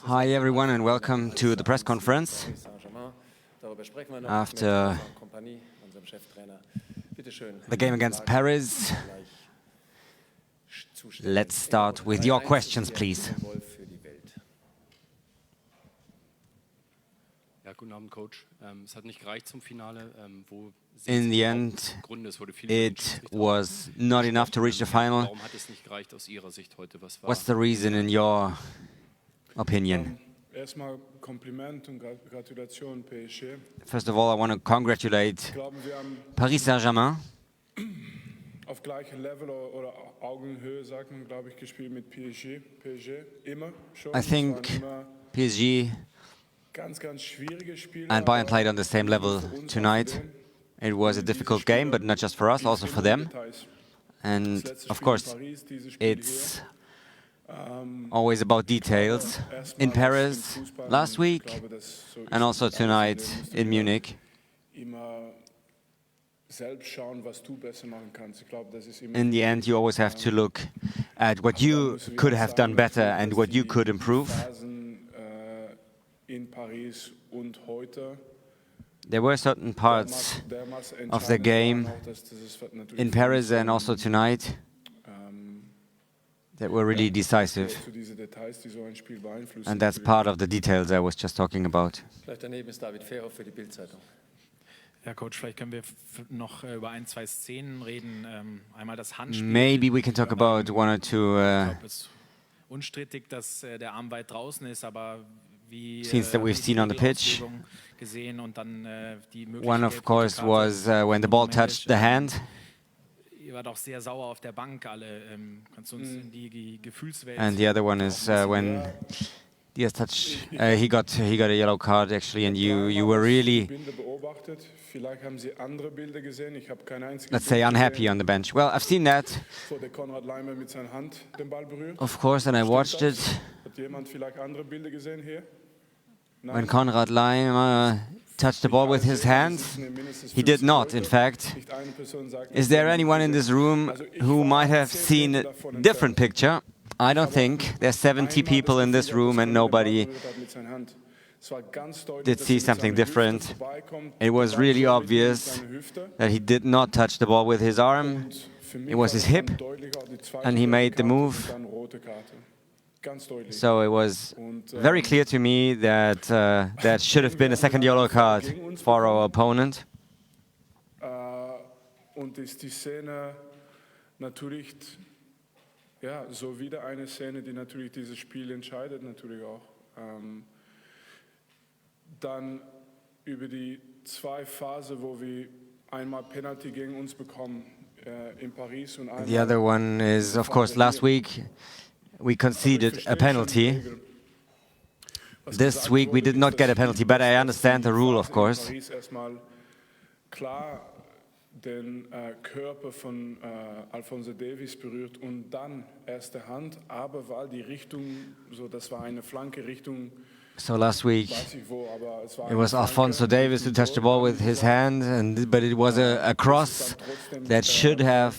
Hi everyone and welcome to the press conference after the game against Paris. Let's start with your questions, please. In the end, it was not enough to reach the final. What's the reason in your opinion? First of all, I want to congratulate Paris Saint-Germain. Auf gleichem Level oder Augenhöhe, sagt man, glaube ich, gespielt mit PSG. Immer schon. I think PSG and Bayern played on the same level tonight. It was a difficult game, but not just for us, also for them. And of course, it's always about details. In Paris last week and also tonight in Munich. In the end, you always have to look at what you could have done better and what you could improve. There were certain parts of the game in Paris and also tonight that were really decisive. And that's part of the details I was just talking about. Herr Coach, vielleicht können wir noch über ein, zwei Szenen reden. Einmal das Handspiel. Maybe we can talk about one or two unstrittig, dass der Arm weit draußen ist, aber wie scenes that we've seen on the pitch. Gesehen und dann die one, of course, was when the ball touched the hand. Ihr wart auch sehr sauer auf der Bank alle. Kannst du uns in die Gefühlswelt? And the other one is when Diaz touched. He got a yellow card actually, and you were really, let's say, unhappy on the bench. Well, I've seen that, of course, and I watched it. When Konrad Laimer touched the ball with his hand, he did not, in fact. Is there anyone in this room who might have seen a different picture? I don't think. There's 70 people in this room and nobody did see something different. It was really obvious that he did not touch the ball with his arm. It was his hip, and he made the move. So it was very clear to me that that should have been a second yellow card for our opponent. Ja, so wieder eine Szene, die natürlich dieses Spiel entscheidet, natürlich auch. Dann über die zwei Phasen, wo wir einmal Penalty gegen uns bekommen in Paris und einmal. The other one is, of course, last week we conceded a penalty. This week we did not get a penalty, but I understand the rule, of course. Klar den Körper von Alphonso Davies berührt und dann erste Hand, aber weil die Richtung, so das war eine flanke Richtung. So last week it was Alphonso Davies who touched the ball with his hand, but it was a cross that should have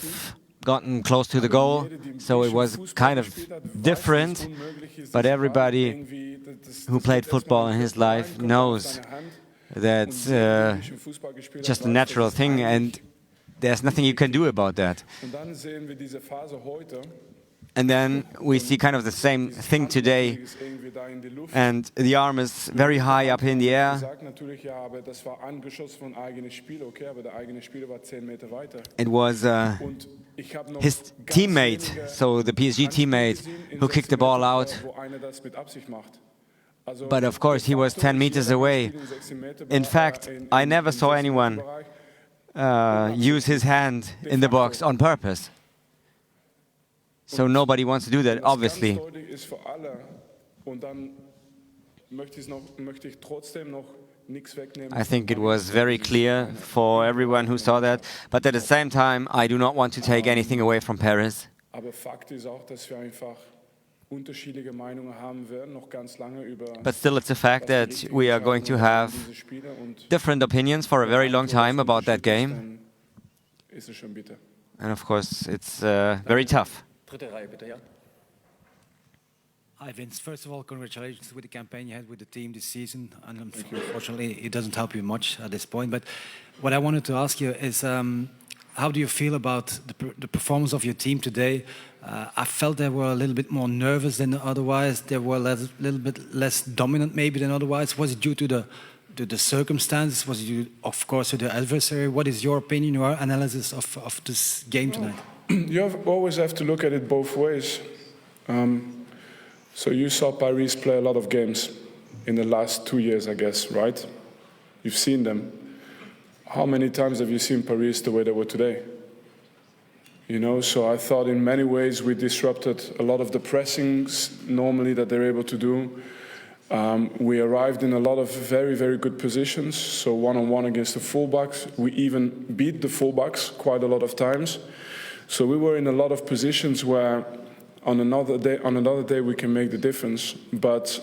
gotten close to the goal, so it was kind of different, but everybody who played football in his life knows that's just a natural thing, and there's nothing you can do about that. And then we see kind of the same thing today, and the arm is very high up in the air. It was his teammate, so the PSG teammate, who kicked the ball out. But of course, he was 10 meters away. In fact, I never saw anyone use his hand in the box on purpose. So nobody wants to do that, obviously. I think it was very clear for everyone who saw that. But at the same time, I do not want to take anything away from Paris. But still, it's a fact that we are going to have different opinions for a very long time about that game. And of course, it's very tough. Hi, Vince. First of all, congratulations with the campaign you had with the team this season. And unfortunately, it doesn't help you much at this point. But what I wanted to ask you is, how do you feel about the performance of your team today? I felt they were a little bit more nervous than otherwise. They were a little bit less dominant maybe than otherwise. Was it due to the circumstances? Was it due, of course, to the adversary? What is your opinion, your analysis of this game tonight? You always have to look at it both ways. So you saw Paris play a lot of games in the last 2 years, I guess, right? You've seen them. How many times have you seen Paris the way they were today? You know, so I thought in many ways we disrupted a lot of the pressings normally that they're able to do. We arrived in a lot of very, very good positions. So one-on-one against the fullbacks. We even beat the fullbacks quite a lot of times. So we were in a lot of positions where on another day we can make the difference. But,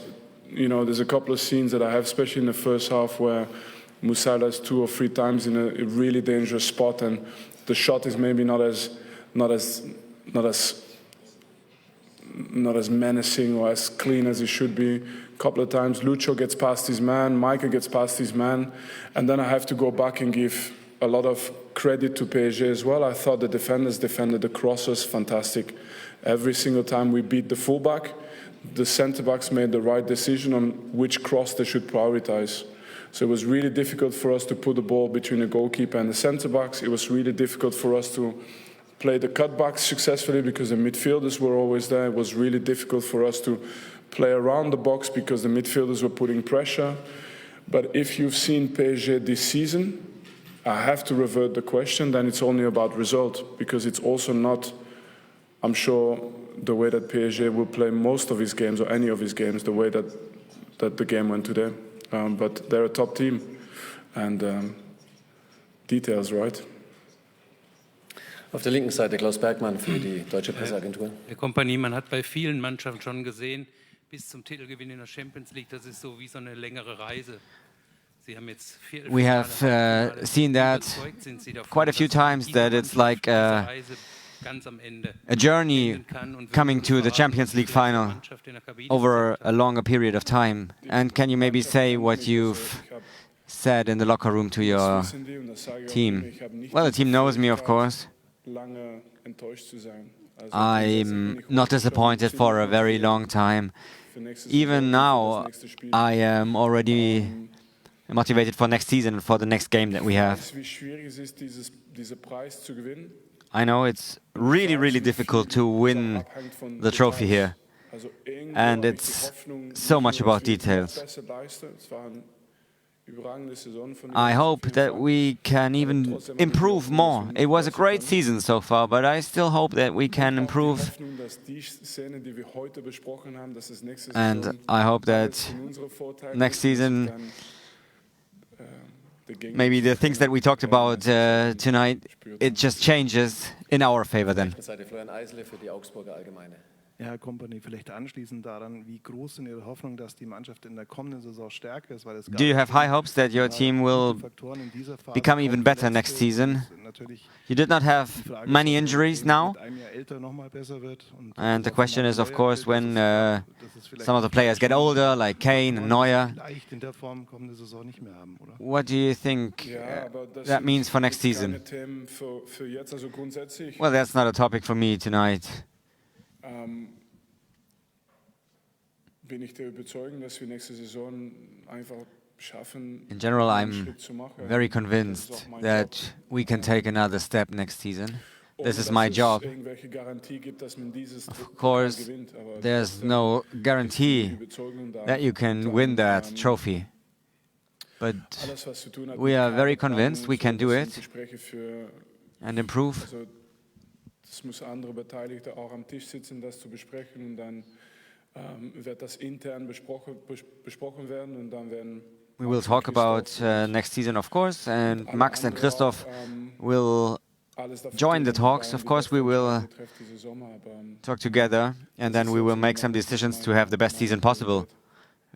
you know, there's a couple of scenes that I have, especially in the first half, where Musiala is 2 or 3 times in a really dangerous spot, and the shot is maybe not as menacing or as clean as it should be. A couple of times Lucho gets past his man, Micah gets past his man, and then I have to go back and give a lot of credit to PSG as well. I thought the defenders defended the crosses fantastic. Every single time we beat the fullback, the centre-backs made the right decision on which cross they should prioritize. So it was really difficult for us to put the ball between the goalkeeper and the centre-backs. It was really difficult for us to play the cutbacks successfully because the midfielders were always there. It was really difficult for us to play around the box because the midfielders were putting pressure. But if you've seen PSG this season, I have to revert the question, then it's only about result, because it's also not, I'm sure, the way that PSG will play most of his games or any of his games, the way that the game went today. But they're a top team, and details, right? Auf der linken Seite Klaus Bergmann für die Deutsche Presseagentur. Herr Kompany, man hat bei vielen Mannschaften schon gesehen, bis zum Titelgewinn in der Champions League, das ist so wie so eine längere Reise. Sie haben jetzt We have seen that quite a few times, that it's like a journey coming to the Champions League final over a longer period of time. And can you maybe say what you've said in the locker room to your team? Well, the team knows me, of course. I'm not disappointed for a very long time. Even now, I am already motivated for next season and for the next game that we have. I know it's really, really difficult to win the trophy here. And it's so much about details. I hope that we can even improve more. It was a great season so far, but I still hope that we can improve. And I hope that next season, maybe the things that we talked about tonight, it just changes in our favor then. Ja, Herr Kompany, vielleicht anschließend daran, wie groß sind Ihre Hoffnungen, dass die Mannschaft in der kommenden Saison stärker ist? Weil es Do you have high hopes that your team will become even better next season? You did not have many injuries now. And the question is, of course, when some of the players get older, like Kane and Neuer. What do you think that means for next season? Well, that's not a topic for me tonight. In general, I'm very convinced that we can take another step next season. This is my job. Of course, there's no guarantee that you can win that trophy. But we are very convinced we can do it and improve. Es müssen andere Beteiligte auch am Tisch sitzen, das zu besprechen, und dann wird das intern besprochen werden, und dann werden. We will talk about next season, of course, and Max and Christoph will join the talks. Of course, we will talk together, and then we will make some decisions to have the best season possible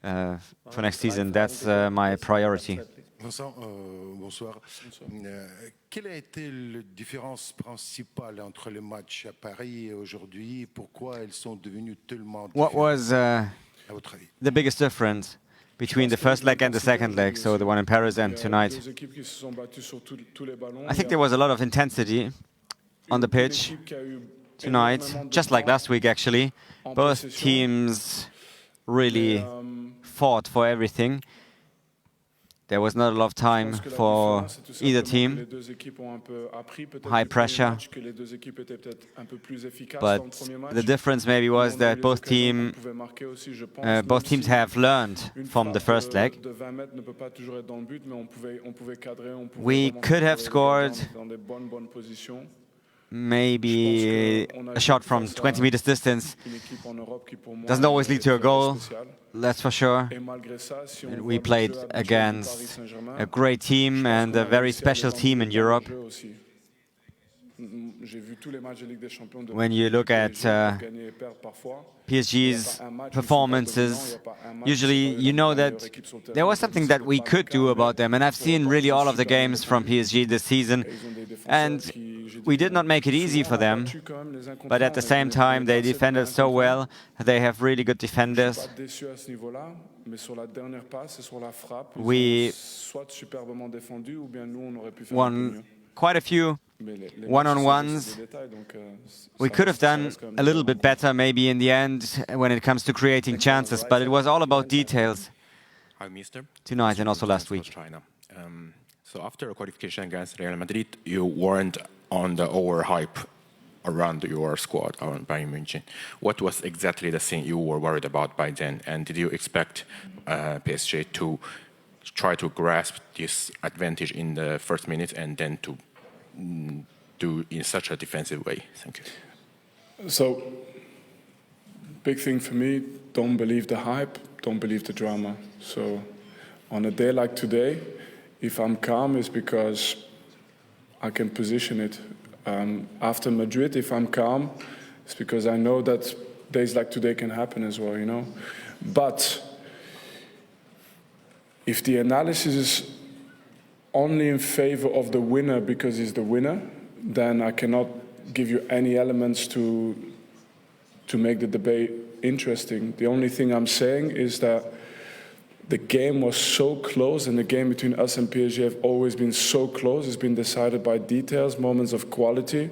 for next season. That's my priority. Vincent, bonsoir. Quelle a été la différence principale entre les matchs à Paris et aujourd'hui? Pourquoi elles sont devenues tellement différentes? What was à votre avis? the biggest difference between the first leg and the second leg, so the one in Paris and tonight? I think there was a lot of intensity on the pitch tonight, just like last week actually. Both teams really fought for everything. There was not a lot of time for either team. High pressure. But the difference maybe was that both teams have learned from the first leg. We could have scored maybe a shot from 20 meters distance. Doesn't always lead to a goal, that's for sure. And we played against a great team and a very special team in Europe. When you look at PSG's performances, usually you know that there was something that we could do about them. And I've seen really all of the games from PSG this season. And we did not make it easy for them. But at the same time, they defended so well. They have really good defenders. We won quite a few one-on-ones. We could have done a little bit better maybe in the end when it comes to creating chances, but it was all about details tonight and also last week. So after a qualification against Real Madrid, you weren't on the overhype around your squad around Bayern Munich. What was exactly the thing you were worried about by then? And did you expect PSG to try to grasp this advantage in the first minute and then to do in such a defensive way? Thank you. So, big thing for me, don't believe the hype, don't believe the drama. So, on a day like today, if I'm calm, it's because I can position it. After Madrid, if I'm calm, it's because I know that days like today can happen as well, you know. But if the analysis is only in favor of the winner because he's the winner, then I cannot give you any elements to make the debate interesting. The only thing I'm saying is that the game was so close, and the game between us and PSG have always been so close. It's been decided by details, moments of quality.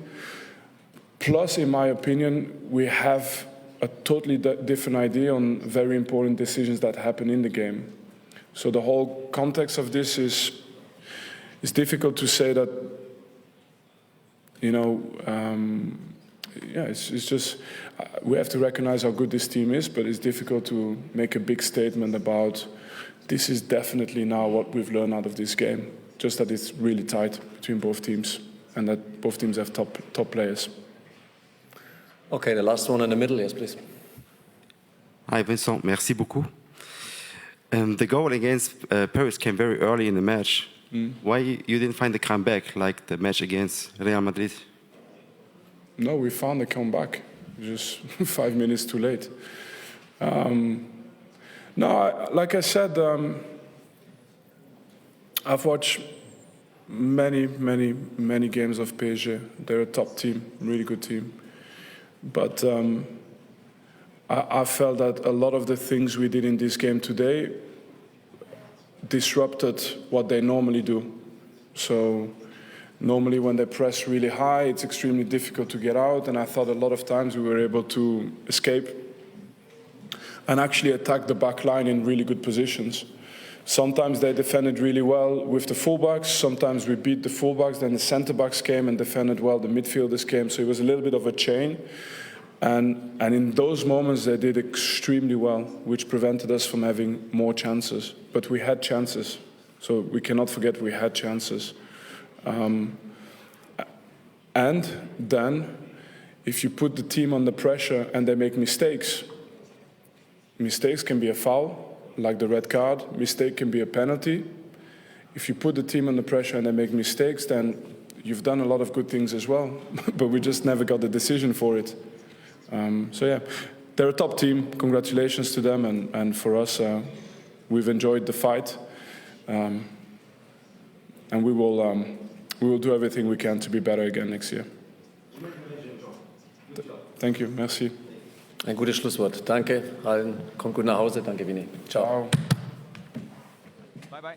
Plus, in my opinion, we have a totally different idea on very important decisions that happen in the game. So the whole context of this is difficult to say that, you know, it's just, we have to recognize how good this team is, but it's difficult to make a big statement about this is definitely now what we've learned out of this game. Just that it's really tight between both teams and that both teams have top players. Okay, the last one in the middle, yes, please. Hi, Vincent. Merci beaucoup. The goal against Paris came very early in the match. Why you didn't find the comeback like the match against Real Madrid? No, we found the comeback, just 5 minutes too late. No, like I said, I've watched many games of PSG. They're a top team, really good team. But I felt that a lot of the things we did in this game today disrupted what they normally do. So normally when they press really high, it's extremely difficult to get out, and I thought a lot of times we were able to escape and actually attack the back line in really good positions. Sometimes they defended really well with the fullbacks, sometimes we beat the fullbacks, then the centre-backs came and defended well, the midfielders came, so it was a little bit of a chain. And in those moments they did extremely well, which prevented us from having more chances. But we had chances, so we cannot forget we had chances. And then, if you put the team under pressure and they make mistakes, mistakes can be a foul, like the red card. Mistake can be a penalty. If you put the team under pressure and they make mistakes, then you've done a lot of good things as well. But we just never got the decision for it. So yeah, they're a top team. Congratulations to them. And for us, we've enjoyed the fight. and we will do everything we can to be better again next year. Thank you, merci. Ein gutes Schlusswort. Danke allen. Kommt gut nach Hause. Danke, Vinny. Ciao. Bye bye.